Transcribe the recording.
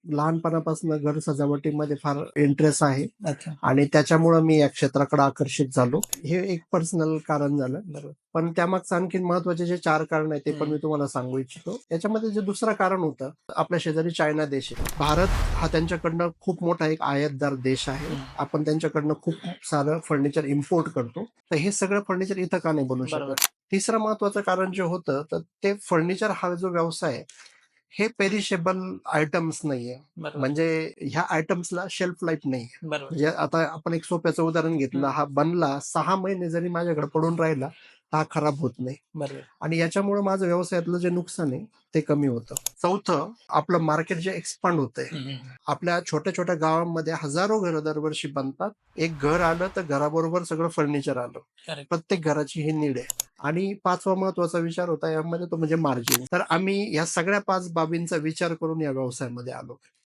लहानपणापासून घर सजावटीमध्ये फार इंटरेस्ट आहे अच्छा. आणि त्याच्यामुळे मी या क्षेत्राकडे आकर्षित झालो. हे एक पर्सनल कारण झालं. बरोबर. पण त्यामागचं आणखी महत्वाचे जे 4 कारण आहेत ते पण हं. मी तुम्हाला सांगू इच्छितो. याच्यामध्ये जे दुसरं कारण होतं, आपल्या शेजारी चायना देश आहे. भारत हा त्यांच्याकडनं खूप मोठा एक आयातदार देश आहे. आपण त्यांच्याकडनं खूप सारं फर्निचर इम्पोर्ट करतो. तर हे सगळं फर्निचर इथं का नाही बनवू बरोबर. शकत? तिसरं महत्वाचं कारण जे होतं, तर ते फर्निचर हा जो व्यवसाय आहे, हे पेरिशेबल आयटम्स नाहीये. बरोबर. म्हणजे ह्या आयटम्सला शेल्फ लाईफ नाही. बरोबर. म्हणजे आता आपण एक सोप्याचं उदाहरण घेतलं, हा बनला 6 महिने जरी माझ्याकडे पडून राहिला, हा खराब होत नाही. बरोबर. आणि याच्यामुळे माझं व्यवसायातलं जे नुकसान आहे ते कमी होतं. चौथं, आपलं मार्केट जे एक्सपांड होतंय. आपल्या छोट्या छोट्या गावांमध्ये हजारो घरं दरवर्षी बनतात. एक घर आलं तर घराबरोबर सगळं फर्निचर आलं. करेक्ट. प्रत्येक घराची ही नीड आहे. आणि 5वा महत्वाचा विचार होता यामध्ये, तो म्हणजे मार्जिन. तर आम्ही या सगळ्या 5 बाबींचा विचार करून या व्यवसायामध्ये आलो.